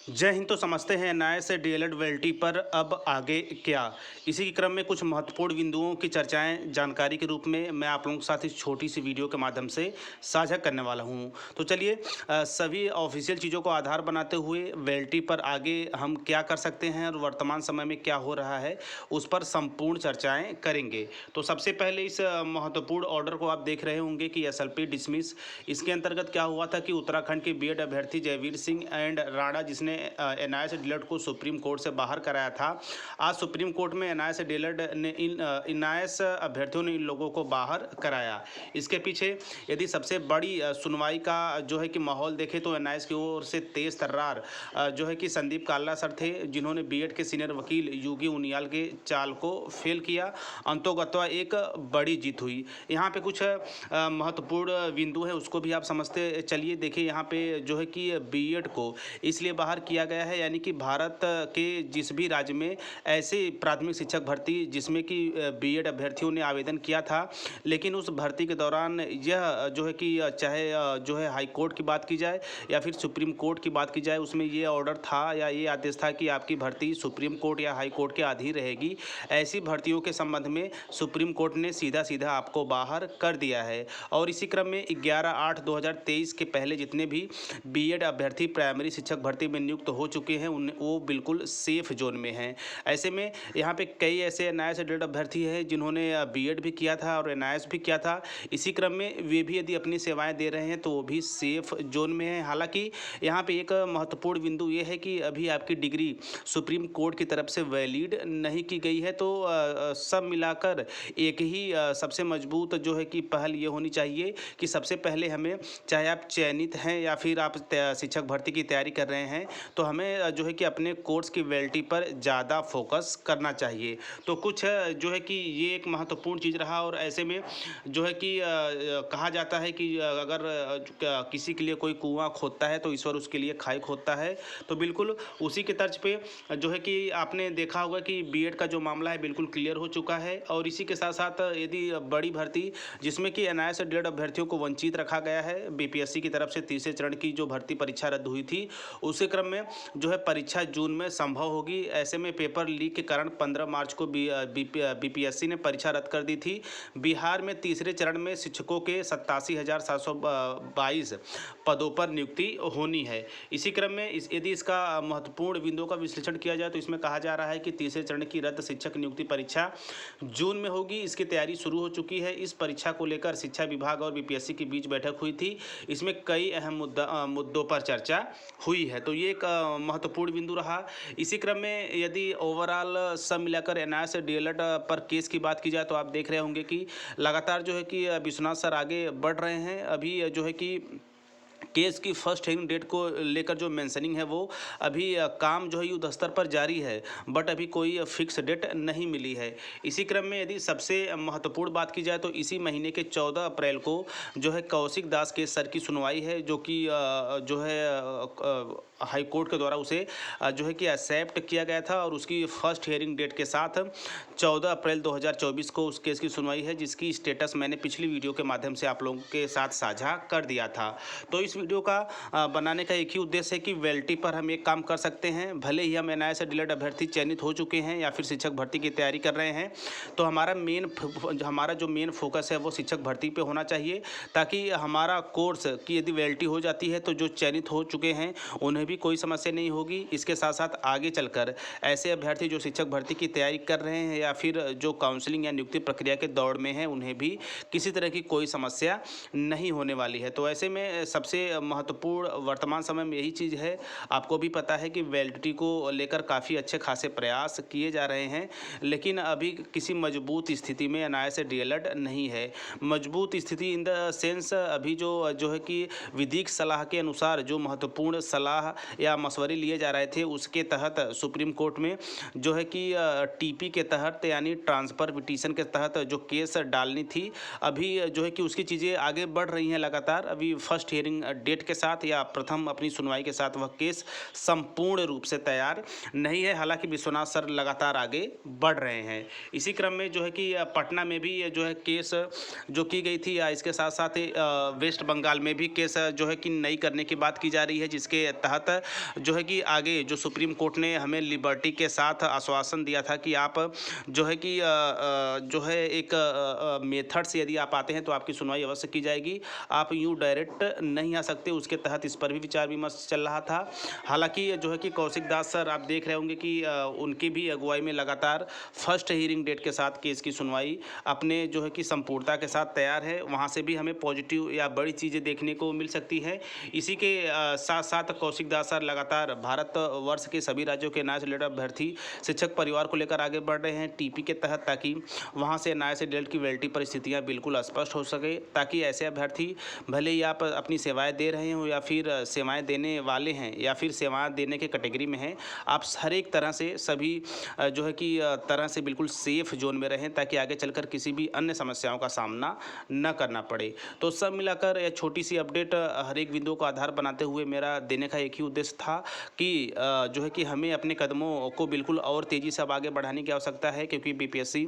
जय हिंद। तो समझते हैं एनआईए से डीएलएड वेल्टी पर अब आगे क्या। इसी के क्रम में कुछ महत्वपूर्ण बिंदुओं की चर्चाएं जानकारी के रूप में मैं आप लोगों के साथ इस छोटी सी वीडियो के माध्यम से साझा करने वाला हूं। तो चलिए सभी ऑफिशियल चीज़ों को आधार बनाते हुए वेल्टी पर आगे हम क्या कर सकते हैं और वर्तमान समय में क्या हो रहा है उस पर संपूर्ण चर्चाएँ करेंगे। तो सबसे पहले इस महत्वपूर्ण ऑर्डर को आप देख रहे होंगे कि एसएलपी डिसमिस। इसके अंतर्गत क्या हुआ था कि उत्तराखंड के बीएड अभ्यर्थी जयवीर सिंह एंड राणा जिसने एनआईए से डीएलएड को सुप्रीम कोर्ट से बाहर कराया था, आज सुप्रीम कोर्ट में एनआईए से डीएलएड ने एनआईए अभ्यर्थियों ने इन लोगों को बाहर कराया। इसके पीछे यदि सबसे बड़ी सुनवाई का जो है कि माहौल देखें तो एनआईए की ओर से तेज तर्रार जो है कि संदीप काल्ला सर थे, जिन्होंने बीएड के सीनियर वकील यूगी उनियाल के चाल को फेल किया। अंतोगत्वा एक बड़ी जीत हुई। यहाँ पे कुछ महत्वपूर्ण बिंदु है उसको भी आप समझते चलिए। देखिए यहाँ पे जो है कि बीएड को इसलिए बाहर किया गया है, यानी कि भारत के जिस भी राज्य में ऐसे प्राथमिक शिक्षक भर्ती जिसमें कि बीएड अभ्यर्थियों ने आवेदन किया था, लेकिन उस भर्ती के दौरान यह जो है कि चाहे जो है हाई कोर्ट की बात की जाए या फिर सुप्रीम कोर्ट की बात की जाए, उसमें ये ऑर्डर था या ये आदेश था कि आपकी भर्ती सुप्रीम कोर्ट या हाई कोर्ट के अधीन रहेगी। ऐसी भर्तियों के संबंध में सुप्रीम कोर्ट ने सीधा सीधा आपको बाहर कर दिया है। और इसी क्रम में 11/8/2023 के पहले जितने भी बीएड अभ्यर्थी प्राइमरी शिक्षक भर्ती में नियुक्त हो चुके हैं उन वो बिल्कुल सेफ जोन में हैं। ऐसे में यहाँ पे कई ऐसे एनआईए से डीएलएड अभ्यर्थी हैं जिन्होंने बीएड भी किया था और एनआईएस भी किया था। इसी क्रम में वे भी यदि अपनी सेवाएं दे रहे हैं तो वो भी सेफ जोन में हैं। हालांकि यहाँ पे एक महत्वपूर्ण बिंदु ये है कि अभी आपकी डिग्री सुप्रीम कोर्ट की तरफ से वैलिड नहीं की गई है। तो सब मिलाकर एक ही सबसे मजबूत जो है कि पहल ये होनी चाहिए कि सबसे पहले हमें, चाहे आप चयनित हैं या फिर आप शिक्षक भर्ती की तैयारी कर रहे हैं, तो हमें जो है कि अपने कोर्स की वैलिडिटी पर ज़्यादा फोकस करना चाहिए। तो कुछ जो है कि ये एक महत्वपूर्ण चीज़ रहा। और ऐसे में जो है कि कहा जाता है कि अगर किसी के लिए कोई कुआं खोदता है तो ईश्वर उसके लिए खाई खोदता है। तो बिल्कुल उसी के तर्ज पे जो है कि आपने देखा होगा कि बीएड का जो मामला है बिल्कुल क्लियर हो चुका है। और इसी के साथ साथ यदि बड़ी भर्ती जिसमें कि एनआईए से डीएलएड अभ्यर्थियों को वंचित रखा गया है, बीपीएससी की तरफ से तीसरे चरण की जो भर्ती परीक्षा रद्द हुई थी, उसी क्रम में जो है परीक्षा जून में संभव होगी। ऐसे में पेपर लीक के कारण 15 मार्च को बीपीएससी ने परीक्षा रद्द कर दी थी। बिहार में तीसरे चरण में शिक्षकों के 87,722 पदों पर नियुक्ति होनी है। इसी क्रम में यदि इसका महत्वपूर्ण बिंदुओं का विश्लेषण किया जाए तो इसमें कहा जा रहा है कि तीसरे चरण की रद्द शिक्षक नियुक्ति परीक्षा जून में होगी। इसकी तैयारी शुरू हो चुकी है। इस परीक्षा को लेकर शिक्षा विभाग और बीपीएससी के बीच बैठक हुई थी। इसमें कई अहम मुद्दों पर चर्चा हुई है। तो ये एक महत्वपूर्ण बिंदु रहा। इसी क्रम में यदि ओवरऑल सब मिलाकर एनआईए से डीएलएड पर केस की बात की जाए तो आप देख रहे होंगे कि लगातार जो है कि विश्वनाथ सर आगे बढ़ रहे हैं। अभी जो है कि केस की फर्स्ट हियरिंग डेट को लेकर जो मेंशनिंग है वो अभी काम जो है युद्ध स्तर पर जारी है, बट अभी कोई फिक्स डेट नहीं मिली है। इसी क्रम में यदि सबसे महत्वपूर्ण बात की जाए तो इसी महीने के 14 अप्रैल को जो है कौशिक दास के सर की सुनवाई है, जो कि जो है हाई कोर्ट के द्वारा उसे जो है कि एक्सेप्ट किया गया था। और उसकी फर्स्ट हियरिंग डेट के साथ 14 अप्रैल 2024 को उस केस की सुनवाई है, जिसकी स्टेटस मैंने पिछली वीडियो के माध्यम से आप लोगों के साथ साझा कर दिया था। तो इस वीडियो का बनाने का एक ही उद्देश्य है कि वेल्टी पर हम एक काम कर सकते हैं। भले ही हम एनआईए से डीएलएड अभ्यर्थी चयनित हो चुके हैं या फिर शिक्षक भर्ती की तैयारी कर रहे हैं, तो हमारा जो मेन फोकस है वो शिक्षक भर्ती पे होना चाहिए, ताकि हमारा कोर्स की यदि वेल्टी हो जाती है तो जो चयनित हो चुके हैं उन्हें भी कोई समस्या नहीं होगी। इसके साथ साथ आगे चलकर ऐसे अभ्यर्थी जो शिक्षक भर्ती की तैयारी कर रहे हैं या फिर जो काउंसलिंग या नियुक्ति प्रक्रिया के दौर में हैं, उन्हें भी किसी तरह की कोई समस्या नहीं होने वाली है। तो ऐसे में सबसे महत्वपूर्ण वर्तमान समय में यही चीज़ है। आपको भी पता है कि वैलिडिटी को लेकर काफ़ी अच्छे खासे प्रयास किए जा रहे हैं, लेकिन अभी किसी मजबूत स्थिति में एनआईए से डीएलएड नहीं है। मजबूत स्थिति इन द सेंस अभी जो है कि विधिक सलाह के अनुसार जो महत्वपूर्ण सलाह या मशवरे लिए जा रहे थे, उसके तहत सुप्रीम कोर्ट में जो है कि टीपी के तहत यानी ट्रांसफ़र पिटीशन के तहत जो केस डालनी थी, अभी जो है कि उसकी चीज़ें आगे बढ़ रही हैं लगातार। अभी फर्स्ट हियरिंग डेट के साथ या प्रथम अपनी सुनवाई के साथ वह केस संपूर्ण रूप से तैयार नहीं है। हालांकि विश्वनाथ सर लगातार आगे बढ़ रहे हैं। इसी क्रम में जो है कि पटना में भी जो है केस जो की गई थी, या इसके साथ साथ वेस्ट बंगाल में भी केस जो है कि नई करने की बात की जा रही है, जिसके तहत जो है कि आगे जो सुप्रीम कोर्ट ने हमें लिबर्टी के साथ आश्वासन दिया था कि आप जो है कि जो है एक मेथड से यदि आप आते हैं तो आपकी सुनवाई अवश्य की जाएगी, आप यूँ डायरेक्ट नहीं आ सकते। उसके तहत इस पर भी विचार विमर्श चल रहा था। हालांकि जो है कि कौशिक दास सर आप देख रहे होंगे कि उनकी भी अगुवाई में लगातार फर्स्ट हियरिंग डेट के साथ केस की सुनवाई अपने जो है कि संपूर्णता के साथ तैयार है। वहाँ से भी हमें पॉजिटिव या बड़ी चीज़ें देखने को मिल सकती है। इसी के साथ साथ कौशिक दास सर लगातार भारत वर्ष के सभी राज्यों के न्याय से रिलेटेड अभ्यर्थी शिक्षक परिवार को लेकर आगे बढ़ रहे हैं टीपी के तहत, ताकि वहाँ से न्याय से रिलेटेड की वैलिडिटी परिस्थितियाँ बिल्कुल स्पष्ट हो सके, ताकि ऐसे अभ्यर्थी भले ही आप अपनी सेवाएं दे रहे हो या फिर सेवाएं देने वाले हैं या फिर सेवाएं देने के कैटेगरी में हैं, आप हर एक तरह से सभी जो है कि तरह से बिल्कुल सेफ जोन में रहें, ताकि आगे चलकर किसी भी अन्य समस्याओं का सामना न करना पड़े। तो सब मिलाकर यह छोटी सी अपडेट हर एक बिंदु को आधार बनाते हुए मेरा देने का एक ही उद्देश्य था कि जो है कि हमें अपने कदमों को बिल्कुल और तेज़ी से अब आगे बढ़ाने की आवश्यकता है, क्योंकि बीपीएससी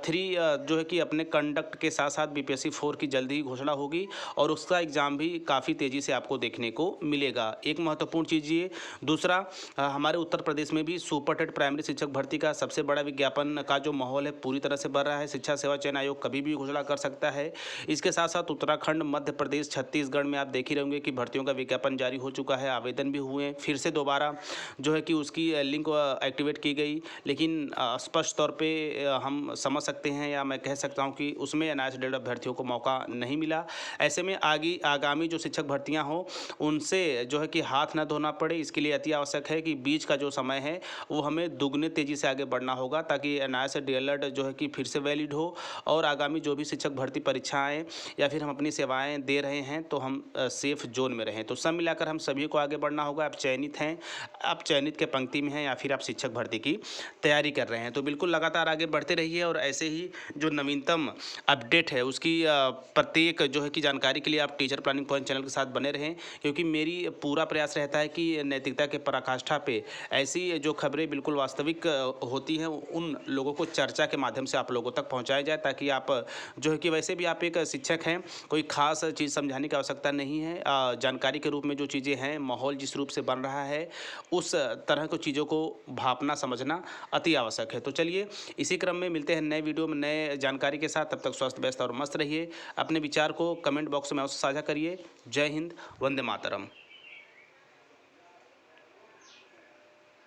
3 जो है कि अपने कंडक्ट के साथ साथ बीपीएससी 4 की जल्दी ही घोषणा होगी और उसका एग्ज़ाम भी काफ़ी तेज़ी से आपको देखने को मिलेगा। एक महत्वपूर्ण चीज़ ये। दूसरा, हमारे उत्तर प्रदेश में भी सुपर टेट प्राइमरी शिक्षक भर्ती का सबसे बड़ा विज्ञापन का जो माहौल है पूरी तरह से बढ़ रहा है। शिक्षा सेवा चयन आयोग कभी भी घोषणा कर सकता है। इसके साथ साथ उत्तराखंड, मध्य प्रदेश, छत्तीसगढ़ में आप देख ही रहेंगे कि भर्तियों का विज्ञापन जारी हो चुका है, आवेदन भी हुए हैं। फिर से दोबारा जो है कि उसकी लिंक एक्टिवेट की गई, लेकिन स्पष्ट तौर पे हम समझ सकते हैं या मैं कह सकता हूं कि उसमें न्याय से रिलेटेड अभ्यर्थियों को मौका नहीं मिला। ऐसे में आगामी जो शिक्षक भर्तियां हो उनसे जो है कि हाथ न धोना पड़े, इसके लिए अति आवश्यक है कि बीच का जो समय है वो हमें दुगने तेज़ी से आगे बढ़ना होगा, ताकि न्याय से डीएलएड जो है कि फिर से वैलिड हो और आगामी जो भी शिक्षक भर्ती परीक्षाएँ या फिर हम अपनी सेवाएँ दे रहे हैं तो हम सेफ जोन में रहें। तो सब मिलाकर हम सभी को आगे बढ़ना होगा। आप चयनित हैं, आप चयनित के पंक्ति में हैं या फिर आप शिक्षक भर्ती की तैयारी कर रहे हैं, तो बिल्कुल लगातार आगे बढ़ते रहिए और ऐसे ही जो नवीनतम अपडेट है उसकी प्रत्येक जो है कि जानकारी के लिए आप टीचर प्लानिंग पॉइंट चैनल के साथ बने रहें, क्योंकि मेरी पूरा प्रयास रहता है कि नैतिकता के पराकाष्ठा पे ऐसी जो खबरें बिल्कुल वास्तविक होती हैं उन लोगों को चर्चा के माध्यम से आप लोगों तक पहुंचाया जाए, ताकि आप जो है कि वैसे भी आप एक शिक्षक हैं, कोई खास चीज़ समझाने की आवश्यकता नहीं है। जानकारी के रूप में जो चीज़ें हैं, माहौल जिस रूप से बन रहा है उस तरह की चीज़ों को भापना समझना अति आवश्यक है। तो चलिए इसी क्रम में मिलते हैं नए वीडियो में नए जानकारी के साथ। तब तक स्वस्थ, व्यस्त और मस्त रहिए। अपने विचार को कमेंट बॉक्स में अवश्य साझा करिए। जय हिंद, वंदे मातरम।